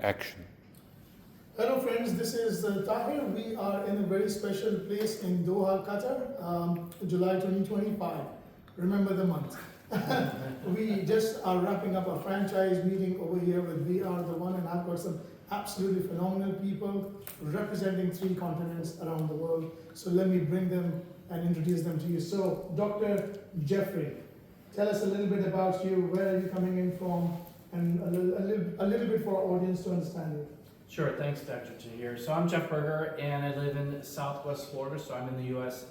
action. Hello friends, this is Tahir. We are in a very special place in Doha, Qatar, July 2025. Remember the month. We just are wrapping up a franchise meeting over here with VRDa1, and I've got some absolutely phenomenal people representing 3 continents around the world. So let me bring them and introduce them to you. So Dr. Jeffrey, tell us a little bit about you, where are you coming in from, and a little bit for our audience to understand you. Sure, thanks Dr. Tahir. So I'm Jeff Berger and I live in Southwest Florida, so I'm in the US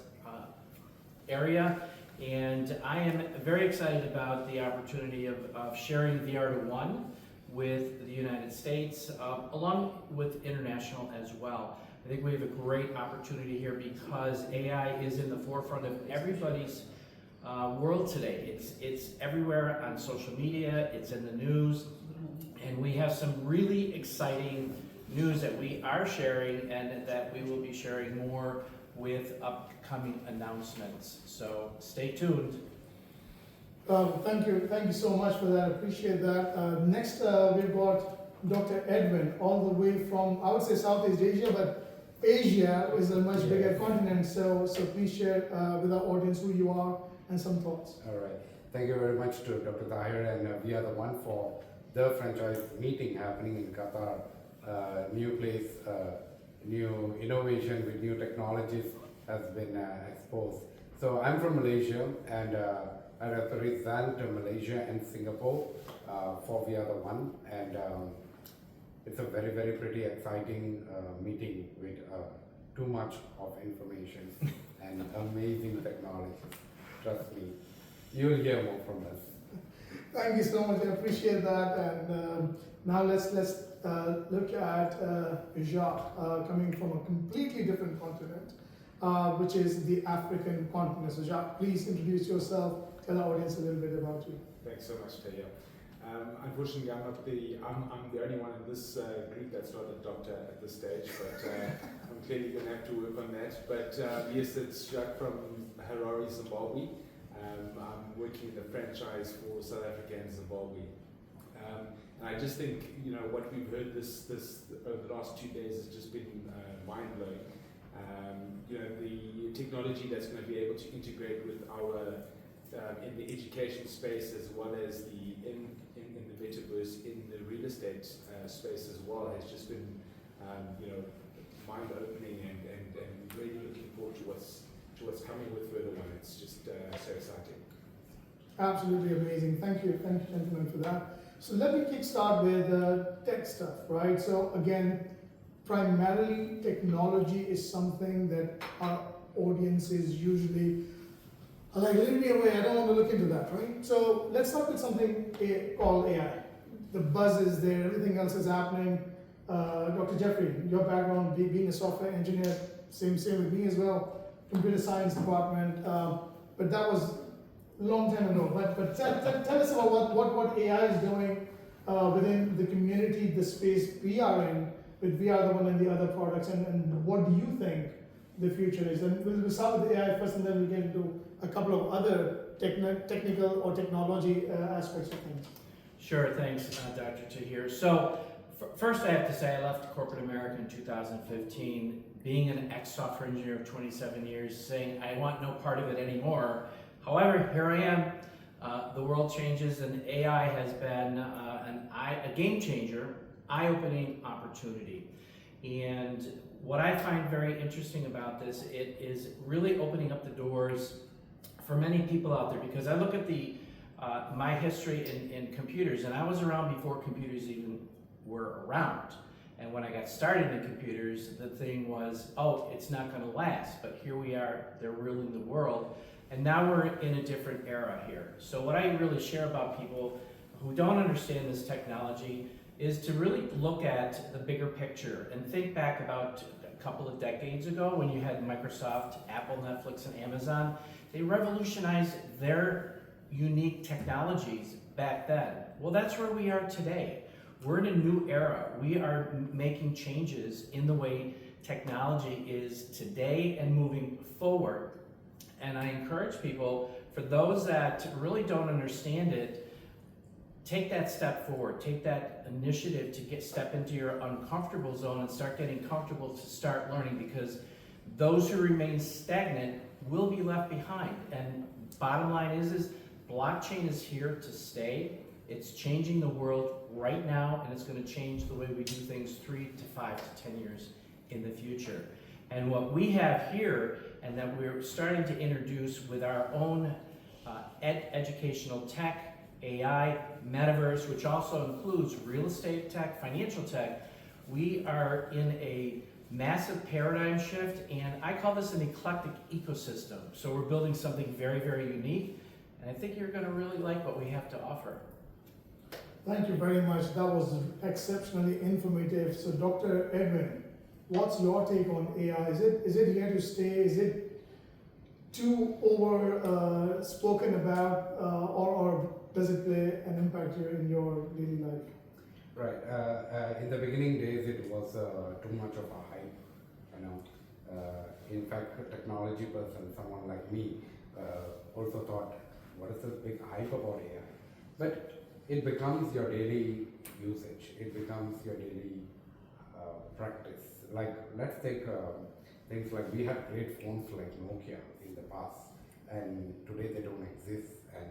area. And I am very excited about the opportunity of sharing VRDa1 with the United States, along with international as well. I think we have a great opportunity here because AI is in the forefront of everybody's world today. It's everywhere on social media, it's in the news, and we have some really exciting news that we are sharing and that we will be sharing more with upcoming announcements. So stay tuned. Thank you so much for that. Appreciate that. Next, we've got Dr. Edwin, all the way from, I would say Southeast Asia, but Asia is a much bigger continent. So please share with our audience who you are and some thoughts. All right. Thank you very much to Dr. Tahir and VRDa1 for the franchise meeting happening in Qatar. New place, new innovation with new technologies has been exposed. So I'm from Malaysia, and I represent Malaysia and Singapore for VRDa1, and it's a very, very pretty exciting meeting with too much of information and amazing technology. Trust me, you'll hear more from us. Thank you so much. I appreciate that. And now let's look at 𝐤𝐵, coming from a completely different continent, which is the African continent. So 𝐤𝐵, please introduce yourself. Tell our audience a little bit about you. Thanks so much, Tahir. Unfortunately, I'm the only one in this group that's not a doctor at this stage, but I'm clearly going to have to work on that. But yes, it's 𝐤𝐵 from Harare, Zimbabwe. I'm working in the franchise for South Africa and Zimbabwe. And I just think, what we've heard this over the last 2 days has just been mind-blowing. The technology that's going to be able to integrate with our in the education space, as well as in the metaverse, in the real estate space as well, has just been mind-opening, and really looking forward to what's coming with VRDa1. It's just so exciting. Absolutely amazing. Thank you, gentlemen, for that. So let me kickstart with tech stuff, right? So again, primarily technology is something that our audiences usually are like, leave me away, I don't want to look into that, right? So let's start with something called AI. The buzz is there, everything else is happening. Dr. Jeffrey, your background being a software engineer, same with me as well, computer science department, but that was long time ago. But tell us about what AI is doing within the community, the space we are in with VRDa1 and the other products, and what do you think the future is? And we'll start with AI first, and then we'll get into a couple of other technical or technology aspects of things. Sure, thanks Dr. Tahir. So first I have to say I left corporate America in 2015, being an ex-software engineer of 27 years, saying I want no part of it anymore. However, here I am. The world changes, and AI has been a game changer, eye-opening opportunity. And what I find very interesting about this, it is really opening up the doors for many people out there, because I look at my history in computers, and I was around before computers even were around. And when I got started in computers, the thing was, oh, it's not going to last. But here we are, they're ruling the world. And now we're in a different era here. So what I really share about people who don't understand this technology is to really look at the bigger picture and think back about a couple of decades ago when you had Microsoft, Apple, Netflix, and Amazon. They revolutionized their unique technologies back then. Well, that's where we are today. We're in a new era. We are making changes in the way technology is today and moving forward. And I encourage people, for those that really don't understand it, take that step forward, take that initiative to step into your uncomfortable zone and start getting comfortable to start learning, because those who remain stagnant will be left behind. And bottom line is blockchain is here to stay. It's changing the world right now, and it's going to change the way we do things 3 to 5 to 10 years in the future. And what we have here, and that we're starting to introduce with our own educational tech, AI, metaverse, which also includes real estate tech, financial tech, we are in a massive paradigm shift, and I call this an eclectic ecosystem. So we're building something very, very unique, and I think you're going to really like what we have to offer. Thank you very much. That was exceptionally informative. So Dr. Edwin, what's your take on AI? Is it here to stay? Is it too over spoken about, or does it play an impact here in your daily life? Right. In the beginning days, it was too much of a hype. You know, in fact, a technology person, someone like me, also thought, "What is this big hype about AI?" But it becomes your daily usage. It becomes your daily practice. Like, let's take things like we had great phones like Nokia in the past, and today they don't exist. And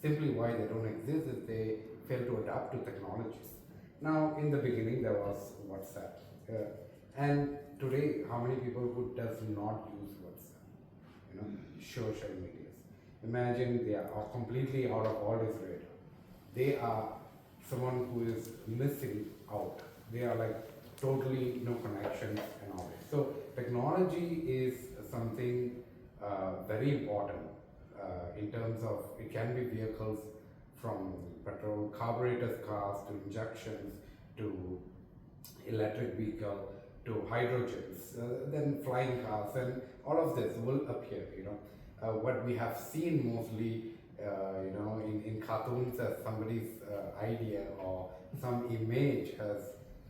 simply why they don't exist is they fail to adapt to technologies. Now, in the beginning, there was WhatsApp. And today, how many people who does not use WhatsApp? You know, social medias. Imagine they are completely out of all this radar. They are someone who is missing out. They are like totally no connections and all that. So technology is something very important in terms of, it can be vehicles from petrol, carbureted cars to injections to electric vehicle to hydrogens, then flying cars, and all of this will appear. You know, what we have seen mostly, you know, in cartoons as somebody's idea or some image as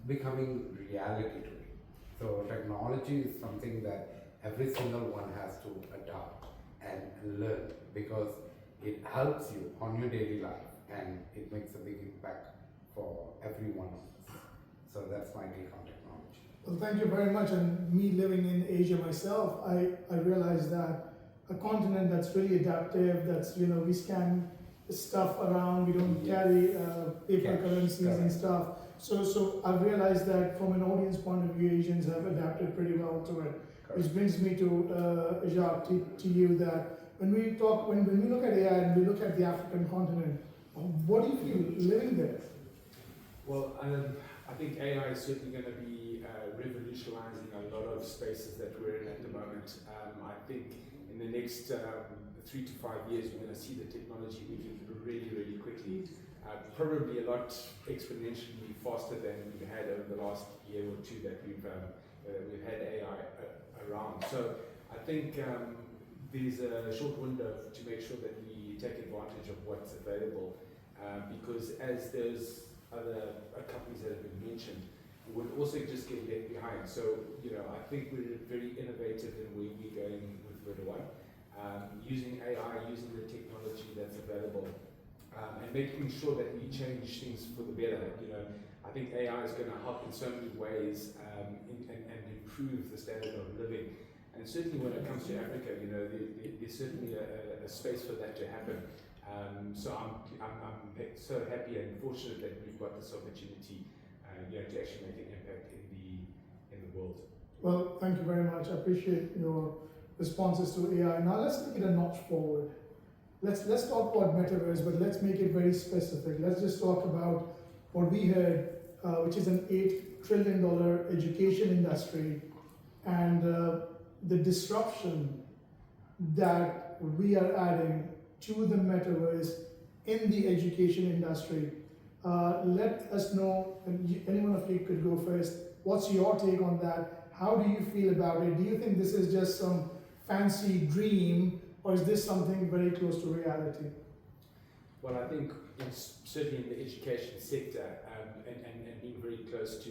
becoming reality today. So technology is something that every single one has to adopt and learn, because it helps you on your daily life and it makes a big impact for every one of us. So that's my take on technology. Well, thank you very much. And me living in Asia myself, I realized that a continent that's really adaptive, that's, you know, we scan stuff around, we don't carry paper currencies and stuff. So I've realized that from an audience point of view, Asians have adapted pretty well to it. Which brings me to Jacques, to you, that when we look at AI and we look at the African continent, what do you feel living there? Well, I think AI is certainly going to be revolutionizing a lot of spaces that we're in at the moment. I think in the next 3 to 5 years, we're going to see the technology moving really, really quickly. Probably a lot exponentially faster than we've had over the last year or two that we've had AI around. So I think there's a short window to make sure that we take advantage of what's available, because as there's other companies that have been mentioned, we'll also just get left behind. So, you know, I think we're very innovative in where we're going with VRDa1, using AI, using the technology that's available, and making sure that we change things for the better. You know, I think AI is going to help in so many ways and improve the standard of living. And certainly when it comes to Africa, you know, there's certainly a space for that to happen. So I'm so happy and fortunate that we've got this opportunity, you know, to actually make an impact in the world. Well, thank you very much. I appreciate your responses to AI. Now let's take it a notch forward. Let's talk about metaverse, but let's make it very specific. Let's just talk about what we heard, which is an $8 trillion education industry, and the disruption that we are adding to the metaverse in the education industry. Let us know, and any one of you could go first. What's your take on that? How do you feel about it? Do you think this is just some fancy dream, or is this something very close to reality? Well, I think it's certainly in the education sector, and being very close to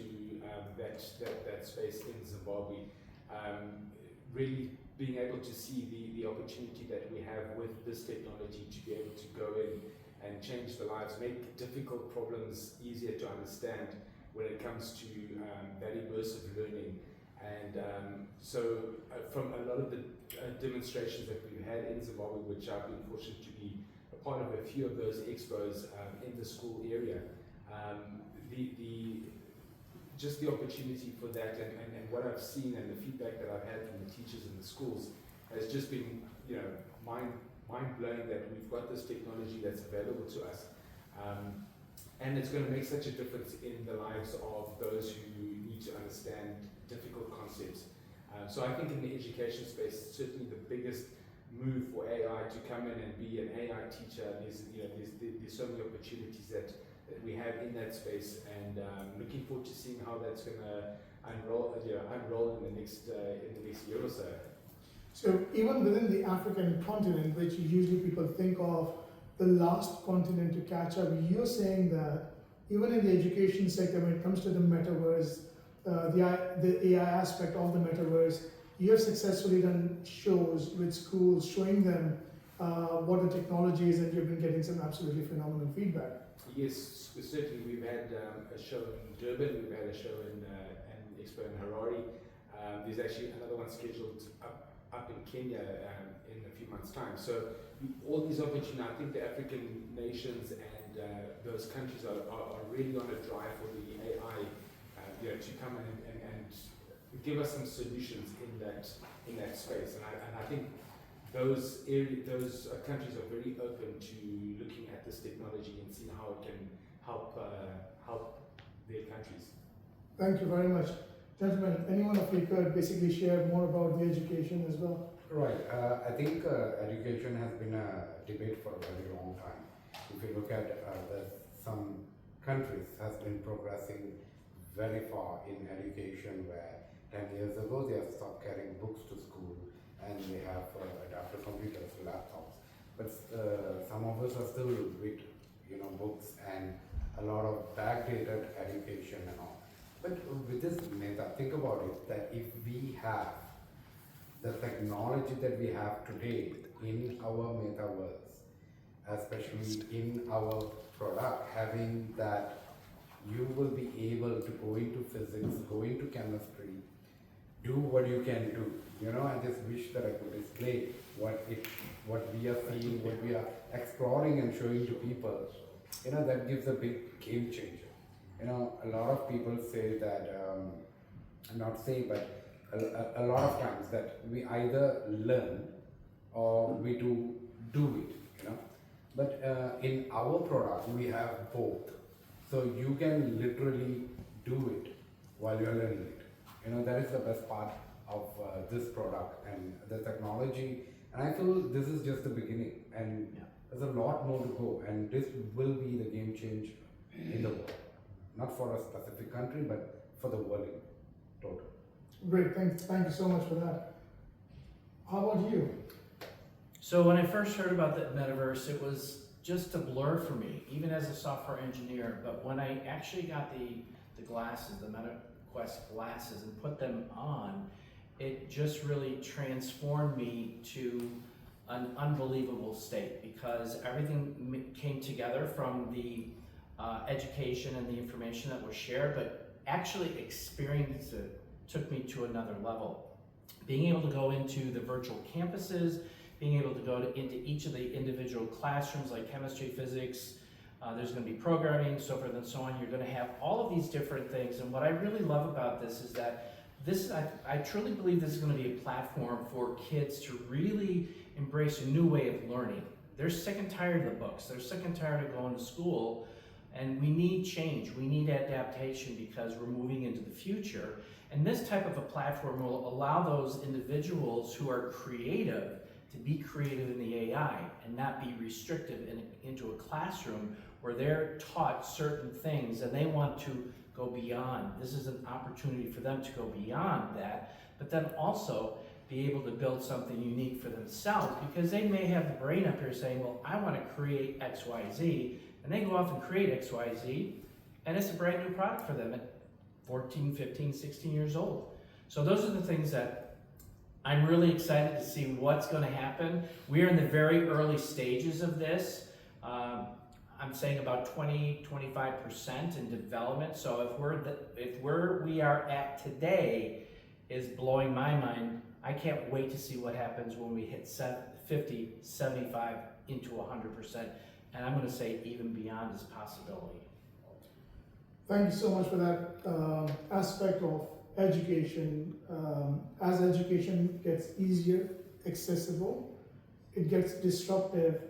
that space in Zimbabwe, really being able to see the opportunity that we have with this technology to be able to go in and change the lives, make difficult problems easier to understand when it comes to VRDa1 learning. And from a lot of the demonstrations that we've had in Zimbabwe, which I've been fortunate to be a part of a few of those expos in the school area, just the opportunity for that and what I've seen and the feedback that I've had from the teachers in the schools has just been, mind-blowing that we've got this technology that's available to us. And it's going to make such a difference in the lives of those who need to understand difficult concepts. So I think in the education space, certainly the biggest move for AI to come in and be an AI teacher, there's so many opportunities that we have in that space, and looking forward to seeing how that's going to unroll in the next year or so. So even within the African continent, which usually people think of the last continent to catch up, you're saying that even in the education sector, when it comes to the metaverse, the AI aspect of the metaverse, you have successfully done shows with schools showing them what the technology is, and you've been getting some absolutely phenomenal feedback. Yes, certainly. We've had a show in Durban, we've had a show in an expo in Harare. There's actually another one scheduled up in Kenya in a few months' time. So all these opportunities, I think the African nations and those countries are really on a drive for the AI to come in and give us some solutions in that space. And I think those countries are very open to looking at this technology and seeing how it can help their countries. Thank you very much. Gentlemen, anyone of you could basically share more about the education as well? Right. I think education has been a debate for a very long time. If you look at some countries has been progressing very far in education, where 10 years ago they have stopped carrying books to school and they have adapted computers, laptops. But some of us are still with books and a lot of backdated education and all. But with this meta, think about it, that if we have the technology that we have today in our metaverse, especially in our product, having that you will be able to go into physics, go into chemistry, do what you can do. I just wish that I could display what we are seeing, what we are exploring and showing to people. That gives a big game changer. A lot of people say that, not say, but a lot of times that we either learn or we do it, But in our product, we have both. So you can literally do it while you're learning it. That is the best part of this product and the technology. And I feel this is just the beginning, and there's a lot more to go. And this will be the game changer in the world. Not for a specific country, but for the world in total. Great, thank you so much for that. How about you? So when I first heard about the metaverse, it was just a blur for me, even as a software engineer. But when I actually got the glasses, the MetaQuest glasses, and put them on, it just really transformed me to an unbelievable state, because everything came together from the education and the information that was shared, but actually experience it took me to another level. Being able to go into the virtual campuses, being able to go into each of the individual classrooms like chemistry, physics, there's going to be programming, so forth and so on. You're going to have all of these different things. And what I really love about this is that I truly believe this is going to be a platform for kids to really embrace a new way of learning. They're sick and tired of the books. They're sick and tired of going to school. And we need change, we need adaptation, because we're moving into the future. And this type of a platform will allow those individuals who are creative to be creative in the AI and not be restricted into a classroom where they're taught certain things and they want to go beyond. This is an opportunity for them to go beyond that, but then also be able to build something unique for themselves, because they may have the brain up here saying, well, I want to create X, Y, Z. And they go off and create X, Y, Z, and it's a brand new product for them at 14, 15, 16 years old. So those are the things that I'm really excited to see what's going to happen. We are in the very early stages of this. I'm saying about 20-25% in development. So if we are at today is blowing my mind. I can't wait to see what happens when we hit 50, 75 into 100%. And I'm going to say even beyond is possibility. Thank you so much for that aspect of education. As education gets easier, accessible, it gets disruptive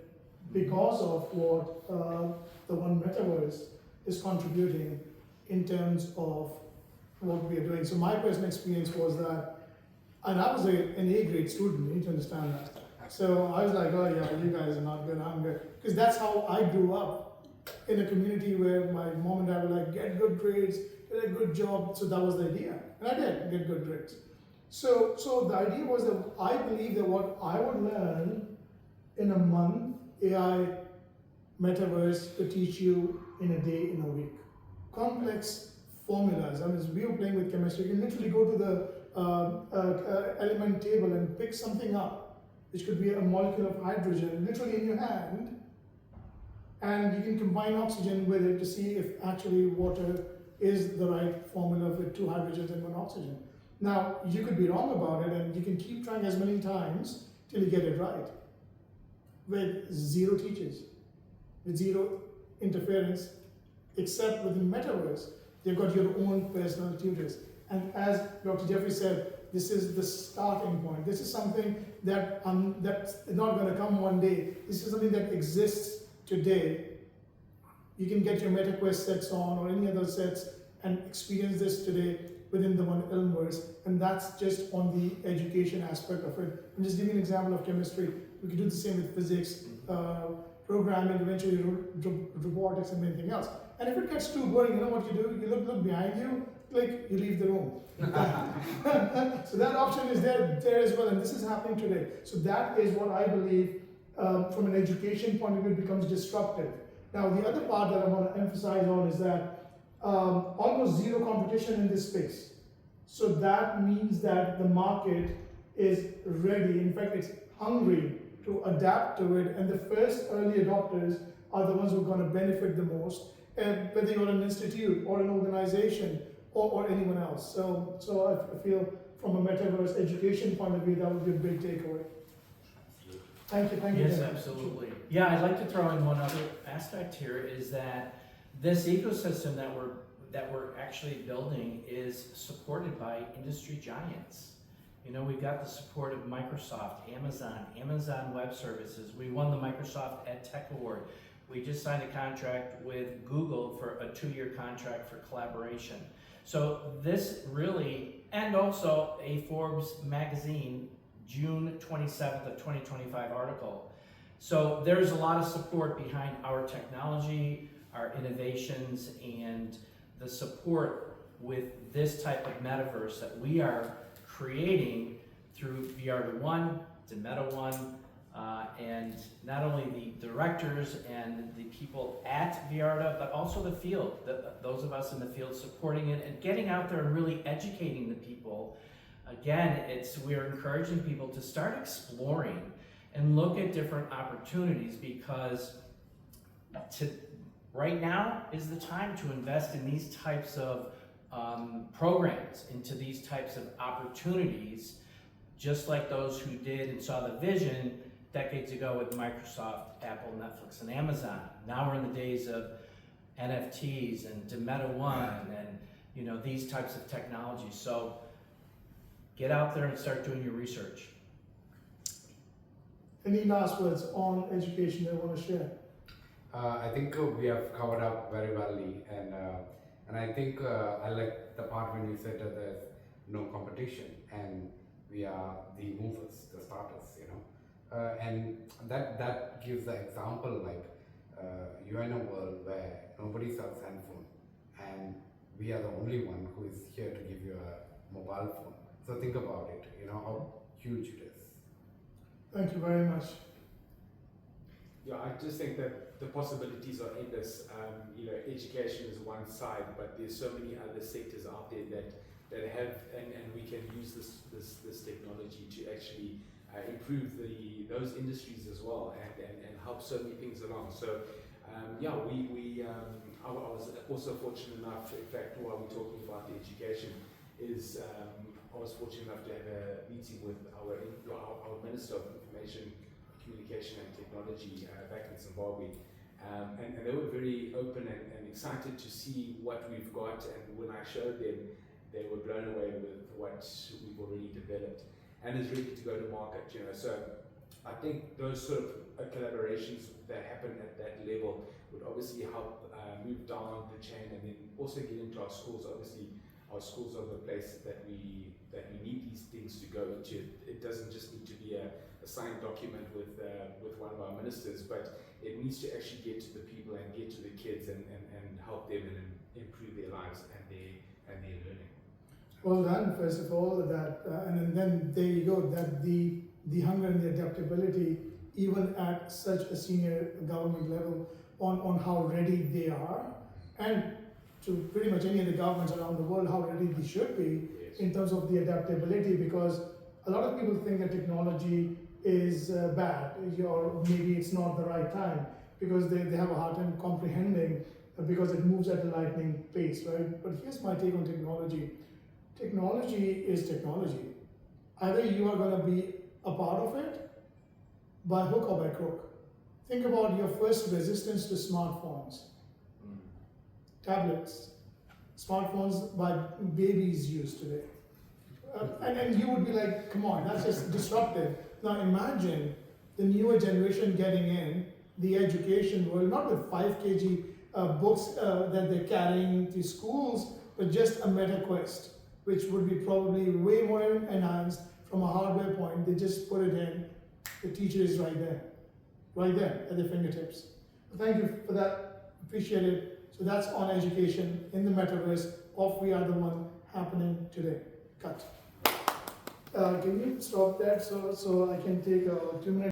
because of what the one metaverse is contributing in terms of what we are doing. So my personal experience was that, and I was an A grade student, you need to understand that. So I was like, oh yeah, you guys are not good, I'm good. Because that's how I grew up, in a community where my mom and dad were like, get good grades, get a good job. So that was the idea. And I did get good grades. So the idea was that I believe that what I would learn in a month, AI metaverse could teach you in a day, in a week. Complex formulas. I mean, we were playing with chemistry. You can literally go to the element table and pick something up, which could be a molecule of hydrogen, literally in your hand, and you can combine oxygen with it to see if actually water is the right formula with 2 hydrogens and 1 oxygen. Now, you could be wrong about it, and you can keep trying as many times till you get it right. With 0 teachers, with 0 interference, except with the metaverse, you've got your own personal tutors. And as Dr. Jeffrey said, this is the starting point. This is something that that's not going to come one day. This is something that exists today. You can get your MetaQuest sets on or any other sets and experience this today within the one 𝐿Mverse, and that's just on the education aspect of it. I'm just giving an example of chemistry. We could do the same with physics, programming, eventually robotics and anything else. And if it gets too boring, you know what you do? You look behind you, click, you leave the room. So that option is there as well, and this is happening today. So that is what I believe from an education point of view becomes disruptive. Now the other part that I want to emphasize on is that almost 0 competition in this space. So that means that the market is ready. In fact, it's hungry to adapt to it, and the first early adopters are the ones who are going to benefit the most, whether you're an institute or an organization or anyone else. So I feel from a metaverse education point of view, that would be a big takeaway. Thank you. Yes, absolutely. Yeah, I'd like to throw in one other aspect here is that this ecosystem that we're actually building is supported by industry giants. You know, we've got the support of Microsoft, Amazon Web Services. We won the Microsoft EdTech Award. We just signed a contract with Google for a 2-year contract for collaboration. So this really, and also a Forbes magazine, June 27th of 2025 article. So there's a lot of support behind our technology, our innovations, and the support with this type of metaverse that we are creating through VRDa1, 𝐸1, and not only the directors and the people at VRDa, but also the field, those of us in the field supporting it and getting out there and really educating the people. Again, we're encouraging people to start exploring and look at different opportunities, because right now is the time to invest in these types of programs, into these types of opportunities, just like those who did and saw the vision decades ago with Microsoft, Apple, Netflix, and Amazon. Now we're in the days of NFTs and 𝐸1 and these types of technologies. So get out there and start doing your research. Any last words on education that you want to share? I think we have covered up very well, and I think I like the part when you said that there's no competition and we are the movers, the starters, and that gives the example, like you're in a world where nobody sells handphone, and we are the only one who is here to give you a mobile phone. So think about it, how huge it is. Thank you very much. Yeah, I just think that the possibilities are endless. Education is one side, but there's so many other sectors out there that have, and we can use this technology to actually improve those industries as well, and help so many things along. So I was also fortunate enough, in fact, while we're talking about the education, I was fortunate enough to have a meeting with our Minister of Information, Communication and Technology back in Zimbabwe. And they were very open and excited to see what we've got, and when I showed them, they were blown away with what we've already developed and is ready to go to market. So I think those sort of collaborations that happen at that level would obviously help move down the chain, and then also get into our schools. Obviously, our schools are the place that we need these things to go into. It doesn't just need to be a signed document with one of our ministers, but it needs to actually get to the people and get to the kids and help them and improve their lives and their learning. Well done, first of all, and then there you go, that the hunger and the adaptability, even at such a senior government level, on how ready they are, and to pretty much any of the governments around the world, how ready they should be in terms of the adaptability, because a lot of people think that technology is bad, or maybe it's not the right time, because they have a hard time comprehending, because it moves at a lightning pace, right? But here's my take on technology. Technology is technology. Either you are going to be a part of it by hook or by crook. Think about your first resistance to smartphones, tablets, smartphones by babies use today. And you would be like, come on, that's just disruptive. Now imagine the newer generation getting in the education world, not with 5 kg books that they're carrying to schools, but just a MetaQuest, which would be probably way more enhanced from a hardware point. They just put it in, the teacher is right there at their fingertips. Thank you for that, appreciate it. So that's on education in the metaverse of VRDa1 happening today. Cut. Can you stop that so I can take a 2-minute